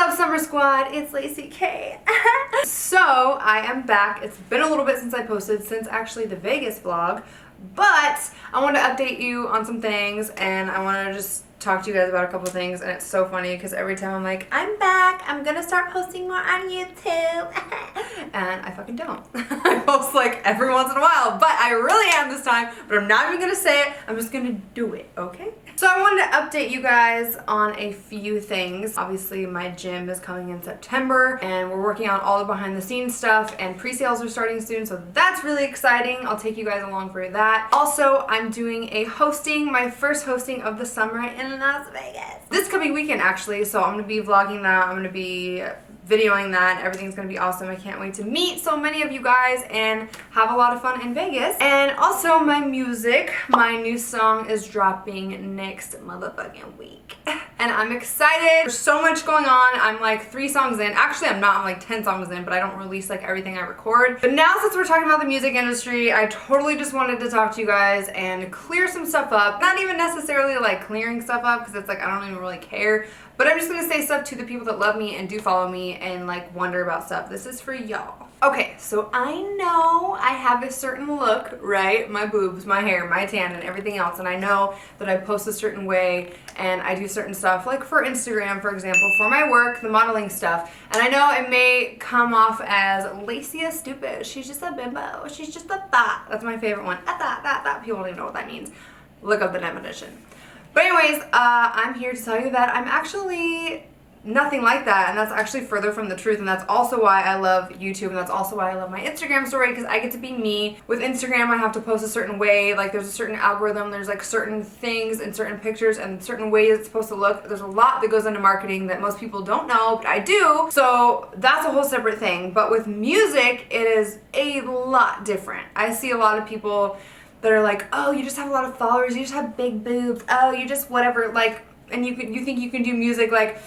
up, Summer Squad? It's Lacey K. So, I am back. It's been a little bit since I posted, since actually the Vegas vlog, but I wanted to update you on some things, and I want to just talk to you guys about a couple of things. And it's so funny because every time I'm like, I'm back, I'm gonna start posting more on YouTube, and I fucking don't. I post like every once in a while, but I really am this time, but I'm not even gonna say it, I'm just gonna do it, okay? So I wanted to update you guys on a few things. Obviously my gym is coming in September, and we're working on all the behind the scenes stuff, and pre-sales are starting soon, so that's really exciting. I'll take you guys along for that. Also, I'm doing my first hosting of the summer in Las Vegas. This coming weekend actually, so I'm gonna be vlogging that, I'm gonna be videoing that, everything's gonna be awesome. I can't wait to meet so many of you guys and have a lot of fun in Vegas. And also my music, my new song is dropping next motherfucking week. And I'm excited. There's so much going on. I'm like 3 songs in. Actually, I'm not. I'm like 10 songs in, but I don't release like everything I record. But now since we're talking about the music industry, I totally just wanted to talk to you guys and clear some stuff up. Not even necessarily like clearing stuff up, because it's like I don't even really care. But I'm just gonna say stuff to the people that love me and do follow me and like wonder about stuff. This is for y'all. Okay, so I know I have a certain look, right? My boobs, my hair, my tan, and everything else. And I know that I post a certain way and I do certain stuff, like for Instagram, for example, for my work, the modeling stuff. And I know it may come off as Lacey is stupid. She's just a bimbo. She's just a thought. That's my favorite one. A thought. People don't even know what that means. Look up the definition. But anyways, I'm here to tell you that I'm actually nothing like that, and that's actually further from the truth, and that's also why I love YouTube, and that's also why I love my Instagram story, because I get to be me. With Instagram, I have to post a certain way, like there's a certain algorithm, there's like certain things and certain pictures and certain ways it's supposed to look. There's a lot that goes into marketing that most people don't know, but I do, so that's a whole separate thing. But with music, it is a lot different. I see a lot of people that are like, oh, you just have a lot of followers, you just have big boobs, oh, you just whatever, like, and you think you can do music, like,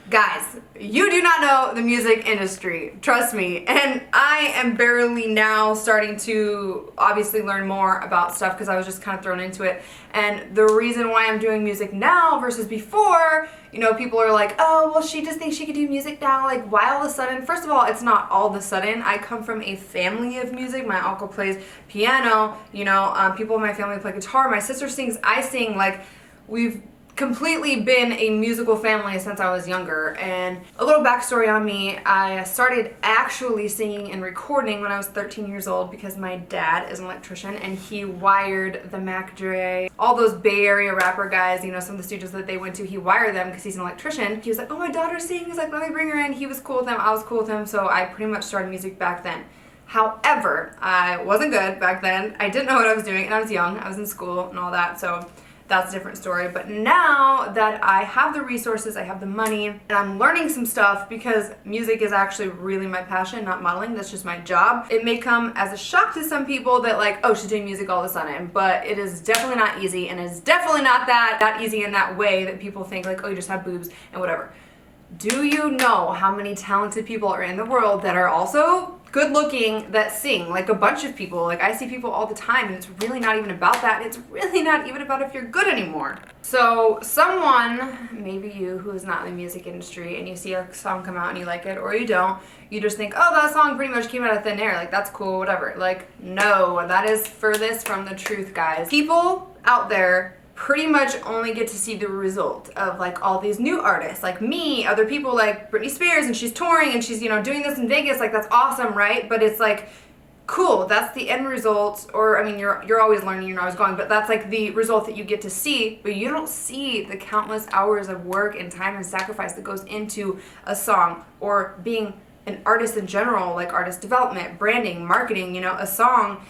guys, you do not know the music industry, trust me. And I am barely now starting to obviously learn more about stuff because I was just kind of thrown into it. And the reason why I'm doing music now versus before, you know, people are like, oh, well, she just thinks she could do music now, like, why all of a sudden? First of all, it's not all of a sudden. I come from a family of music. My uncle plays piano, you know, people in my family play guitar, my sister sings, I sing, like, we've completely been a musical family since I was younger. And a little backstory on me, I started actually singing and recording when I was 13 years old because my dad is an electrician and he wired the Mac Dre, all those Bay Area rapper guys, you know, some of the studios that they went to, he wired them because he's an electrician. He was like, oh, my daughter sings, like, let me bring her in. He was cool with them, I was cool with him, so I pretty much started music back then. However, I wasn't good back then. I didn't know what I was doing, and I was young, I was in school and all that, so that's a different story. But now that I have the resources, I have the money, and I'm learning some stuff because music is actually really my passion, not modeling. That's just my job. It may come as a shock to some people that like, oh, she's doing music all of a sudden, but it is definitely not easy, and it's definitely not that easy in that way that people think like, oh, you just have boobs and whatever. Do you know how many talented people are in the world that are also good looking that sing? Like a bunch of people. Like I see people all the time, and it's really not even about that. It's really not even about if you're good anymore. So someone, maybe you who is not in the music industry, and you see a song come out and you like it, or you don't, you just think, oh, that song pretty much came out of thin air, like that's cool, whatever. Like, no, that is furthest from the truth, guys. People out there pretty much only get to see the result of like all these new artists like me, other people like Britney Spears, and she's touring and she's, you know, doing this in Vegas, like that's awesome, right? But it's like, cool, that's the end result. Or I mean, you're always learning, you're always going, but that's like the result that you get to see, but you don't see the countless hours of work and time and sacrifice that goes into a song or being an artist in general, like artist development, branding, marketing, you know, a song.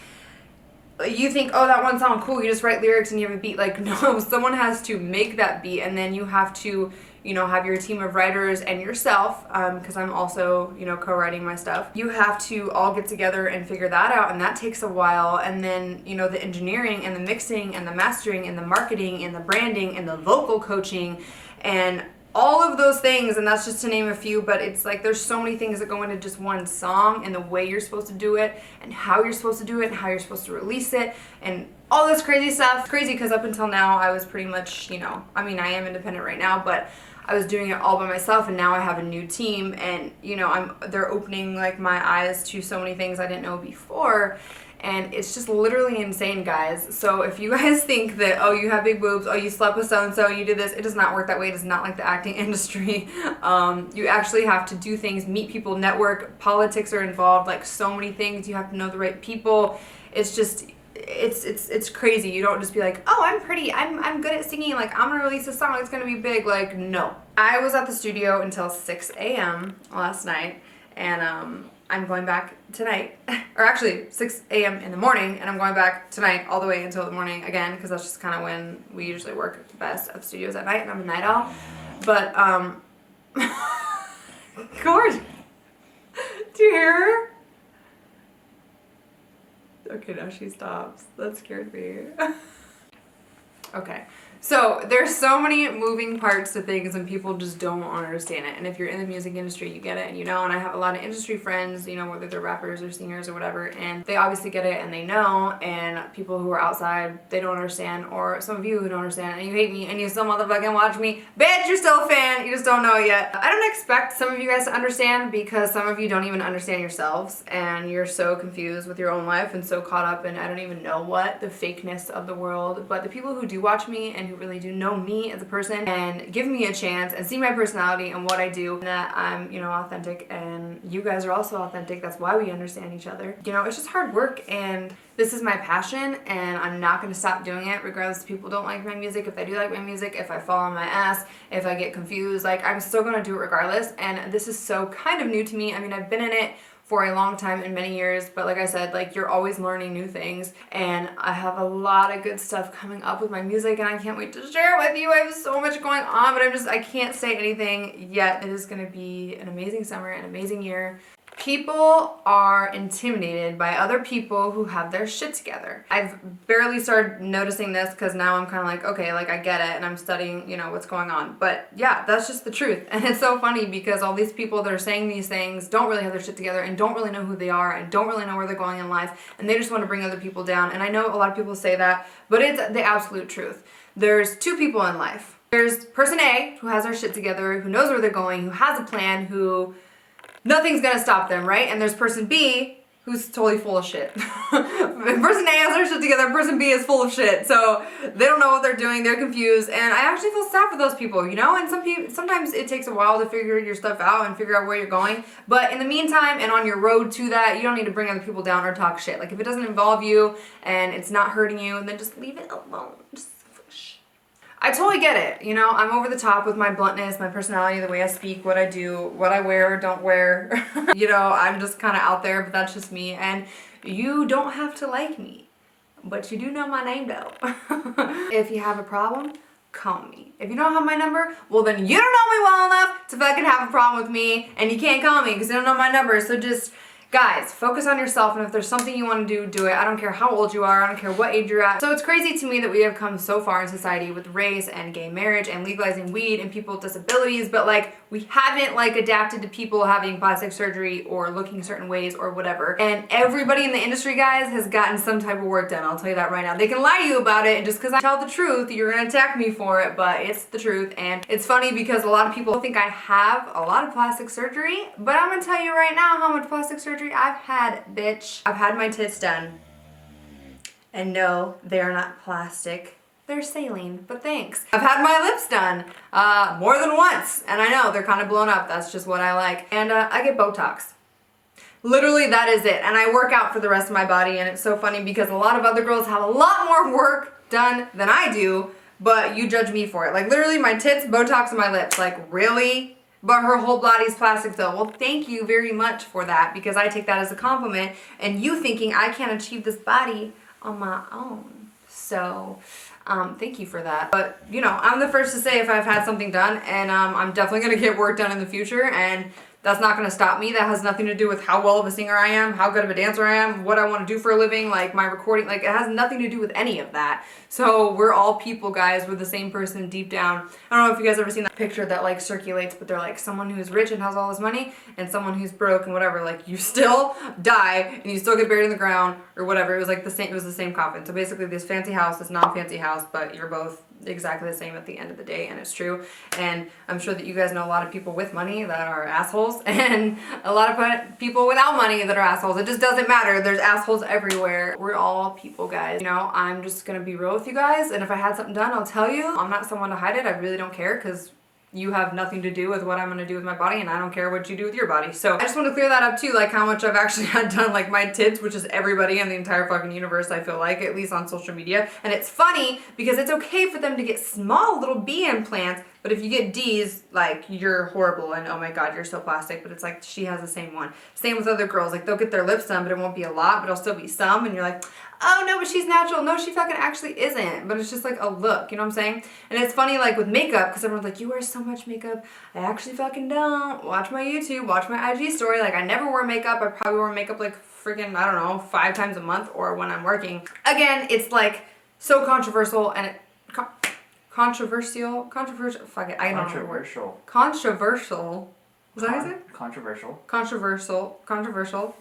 You think, oh, that one song, cool, you just write lyrics and you have a beat. Like, no, someone has to make that beat, and then you have to, you know, have your team of writers and yourself, because I'm also, you know, co-writing my stuff. You have to all get together and figure that out, and that takes a while. And then, you know, the engineering and the mixing and the mastering and the marketing and the branding and the vocal coaching and all of those things, and that's just to name a few, but it's like there's so many things that go into just one song, and the way you're supposed to do it, and how you're supposed to do it, and how you're supposed to release it, and all this crazy stuff. Crazy because up until now I was pretty much, you know, I mean, I am independent right now, but I was doing it all by myself, and now I have a new team, and you know, they're opening like my eyes to so many things I didn't know before. And it's just literally insane, guys. So if you guys think that, oh, you have big boobs, oh, you slept with so-and-so, you did this, it does not work that way. It is not like the acting industry. You actually have to do things, meet people, network, politics are involved, like so many things. You have to know the right people. It's just, it's crazy. You don't just be like, oh, I'm pretty, I'm good at singing, like I'm gonna release a song, it's gonna be big. Like, no. I was at the studio until 6 a.m. last night, and I'm going back tonight, or actually 6 a.m. in the morning, and I'm going back tonight all the way until the morning again, because that's just kind of when we usually work best at the studios at night, and I'm a night owl. But, gorgeous. Do you hear her? Okay, now she stops. That scared me. Okay. So there's so many moving parts to things, and people just don't understand it. And if you're in the music industry, you get it, and you know. And I have a lot of industry friends, you know, whether they're rappers or singers or whatever, and they obviously get it and they know. And people who are outside, they don't understand, or some of you who don't understand, and you hate me and you still motherfucking watch me, bitch, you're still a fan. You just don't know it yet. I don't expect some of you guys to understand, because some of you don't even understand yourselves, and you're so confused with your own life and so caught up in I don't even know what, the fakeness of the world. But the people who do watch me and who really do know me as a person and give me a chance and see my personality and what I do, and that I'm, you know, authentic, and you guys are also authentic. That's why we understand each other. You know, it's just hard work, and this is my passion, and I'm not going to stop doing it regardless if people don't like my music, if they do like my music, if I fall on my ass, if I get confused. Like, I'm still going to do it regardless, and this is so kind of new to me. I mean, I've been in it for a long time and many years, but like I said, like, you're always learning new things, and I have a lot of good stuff coming up with my music, and I can't wait to share it with you. I have so much going on, but I can't say anything yet. It is going to be an amazing summer, an amazing year. People are intimidated by other people who have their shit together. I've barely started noticing this, because now I'm kind of like, okay, like I get it, and I'm studying, you know, what's going on. But yeah, that's just the truth. And it's so funny, because all these people that are saying these things don't really have their shit together, and don't really know who they are, and don't really know where they're going in life, and they just want to bring other people down. And I know a lot of people say that, but it's the absolute truth. There's two people in life. There's person A, who has their shit together, who knows where they're going, who has a plan, who nothing's gonna stop them, right? And there's person B, who's totally full of shit. Person A has their shit together, person B is full of shit. So they don't know what they're doing, they're confused, and I actually feel sad for those people, you know? And sometimes it takes a while to figure your stuff out and figure out where you're going. But in the meantime, and on your road to that, you don't need to bring other people down or talk shit. Like, if it doesn't involve you and it's not hurting you, then just leave it alone. I totally get it, you know, I'm over the top with my bluntness, my personality, the way I speak, what I do, what I wear or don't wear. You know, I'm just kind of out there, but that's just me, and you don't have to like me, but you do know my name though. If you have a problem, call me. If you don't have my number, well then you don't know me well enough to fucking have a problem with me, and you can't call me because you don't know my number. So just, guys, focus on yourself, and if there's something you want to do, do it. I don't care how old you are, I don't care what age you're at. So it's crazy to me that we have come so far in society with race and gay marriage and legalizing weed and people with disabilities, but like, we haven't like adapted to people having plastic surgery or looking certain ways or whatever. And everybody in the industry, guys, has gotten some type of work done. I'll tell you that right now. They can lie to you about it, and just because I tell the truth, you're gonna attack me for it, but it's the truth. And it's funny because a lot of people think I have a lot of plastic surgery, but I'm gonna tell you right now how much plastic surgery I've had, bitch. I've had my tits done. And no, they are not plastic. They're saline, but thanks. I've had my lips done more than once, and I know they're kind of blown up. That's just what I like. And I get Botox. Literally, that is it. And I work out for the rest of my body, and it's so funny because a lot of other girls have a lot more work done than I do, but you judge me for it. Like, literally, my tits, Botox, and my lips. Like, really? But her whole body's plastic though. Well, thank you very much for that, because I take that as a compliment, and you thinking I can't achieve this body on my own. So, thank you for that. But, you know, I'm the first to say if I've had something done, and I'm definitely gonna get work done in the future, and that's not gonna stop me. That has nothing to do with how well of a singer I am, how good of a dancer I am, what I wanna do for a living, like my recording, like it has nothing to do with any of that. So we're all people, guys. We're the same person deep down. I don't know if you guys ever seen that picture that like circulates, but they're like someone who's rich and has all this money and someone who's broke and whatever. Like, you still die and you still get buried in the ground or whatever. It was like the same, it was the same coffin. So basically this fancy house, this non-fancy house, but you're both exactly the same at the end of the day, and it's true. And I'm sure that you guys know a lot of people with money that are assholes, and a lot of people without money that are assholes. It just doesn't matter. There's assholes everywhere. We're all people, guys. You know, I'm just gonna be real with you guys, and if I had something done, I'll tell you. I'm not someone to hide it. I really don't care, because you have nothing to do with what I'm gonna do with my body, and I don't care what you do with your body. So I just want to clear that up too, like how much I've actually had done, like my tits, which is everybody in the entire fucking universe, I feel like, at least on social media. And it's funny because it's okay for them to get small little B implants, but if you get D's, like, you're horrible and oh my god, you're so plastic. But it's like, she has the same one. Same with other girls, like they'll get their lips done, but it won't be a lot, but it'll still be some, and you're like, oh no, but she's natural. No, she fucking actually isn't, but it's just like a look, you know what I'm saying? And it's funny, like with makeup, because everyone's like, you wear so much makeup. I actually fucking don't. Watch my YouTube, watch my IG story. Like, I never wear makeup. I probably wear makeup like freaking, I don't know, 5 times a month or when I'm working. Again, it's like so controversial, and it controversial, fuck it, I don't know. Controversial. Was that how you said? Controversial.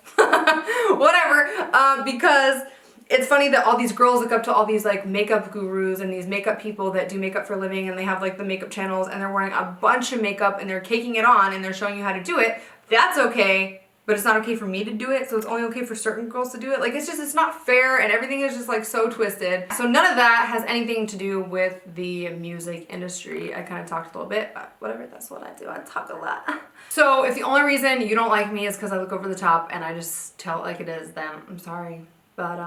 Whatever, because it's funny that all these girls look up to all these like makeup gurus and these makeup people that do makeup for a living, and they have like the makeup channels, and they're wearing a bunch of makeup and they're caking it on and they're showing you how to do it. That's okay, but it's not okay for me to do it, so it's only okay for certain girls to do it. Like, it's not fair, and everything is just like so twisted. So none of that has anything to do with the music industry. I kind of talked a little bit, but whatever, that's what I do. I talk a lot. So if the only reason you don't like me is because I look over the top and I just tell it like it is, then I'm sorry. But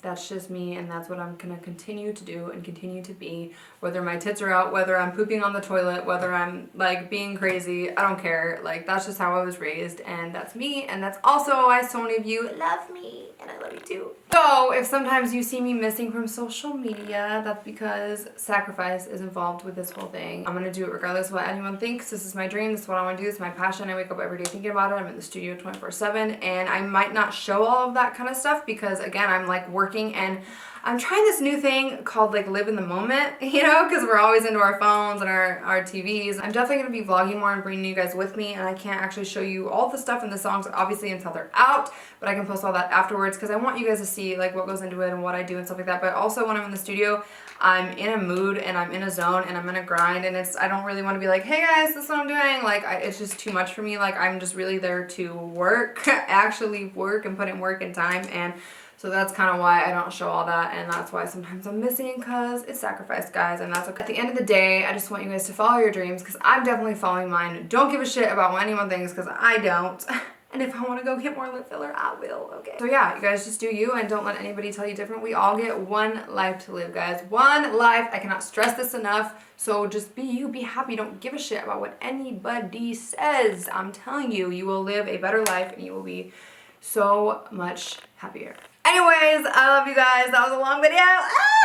that's just me, and that's what I'm gonna continue to do and continue to be. Whether my tits are out, whether I'm pooping on the toilet, whether I'm like being crazy, I don't care. Like, that's just how I was raised, and that's me, and that's also why so many of you love me, and I love you too. So if sometimes you see me missing from social media, that's because sacrifice is involved with this whole thing. I'm gonna do it regardless of what anyone thinks. This is my dream, this is what I wanna do, this is my passion. I wake up every day thinking about it. I'm in the studio 24/7, and I might not show all of that kind of stuff because, again, I'm like working, and I'm trying this new thing called like live in the moment, you know, because we're always into our phones and our TVs. I'm definitely going to be vlogging more and bringing you guys with me, and I can't actually show you all the stuff in the songs obviously until they're out, but I can post all that afterwards because I want you guys to see like what goes into it and what I do and stuff like that. But also when I'm in the studio, I'm in a mood and I'm in a zone and I'm in a grind, and I don't really want to be like, hey guys, this is what I'm doing. Like, it's just too much for me. Like, I'm just really there to work, actually work and put in work and time, and so that's kind of why I don't show all that, and that's why sometimes I'm missing, because it's sacrifice, guys, and that's okay. At the end of the day, I just want you guys to follow your dreams, because I'm definitely following mine. Don't give a shit about what anyone thinks, because I don't. And if I want to go get more lip filler, I will, okay? So yeah, you guys just do you, and don't let anybody tell you different. We all get one life to live, guys. One life. I cannot stress this enough. So just be you, be happy. Don't give a shit about what anybody says. I'm telling you, you will live a better life, and you will be so much happier. Anyways, I love you guys. That was a long video,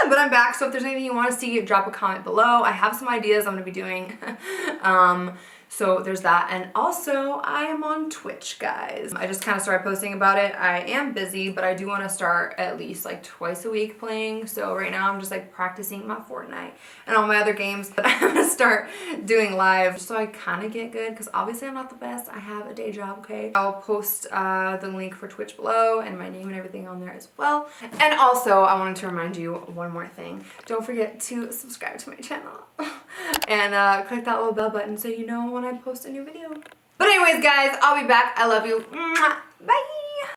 but I'm back. So if there's anything you want to see, drop a comment below. I have some ideas I'm going to be doing. So there's that. And also, I am on Twitch, guys. I just kind of started posting about it. I am busy, but I do want to start at least like twice a week playing. So right now I'm just like practicing my Fortnite and all my other games. But I'm going to start doing live so I kind of get good, because obviously I'm not the best. I have a day job, okay? I'll post the link for Twitch below and my name and everything on there as well. And also, I wanted to remind you one more thing. Don't forget to subscribe to my channel and click that little bell button so you know when I post a new video. But anyways, guys, I'll be back. I love you. Bye.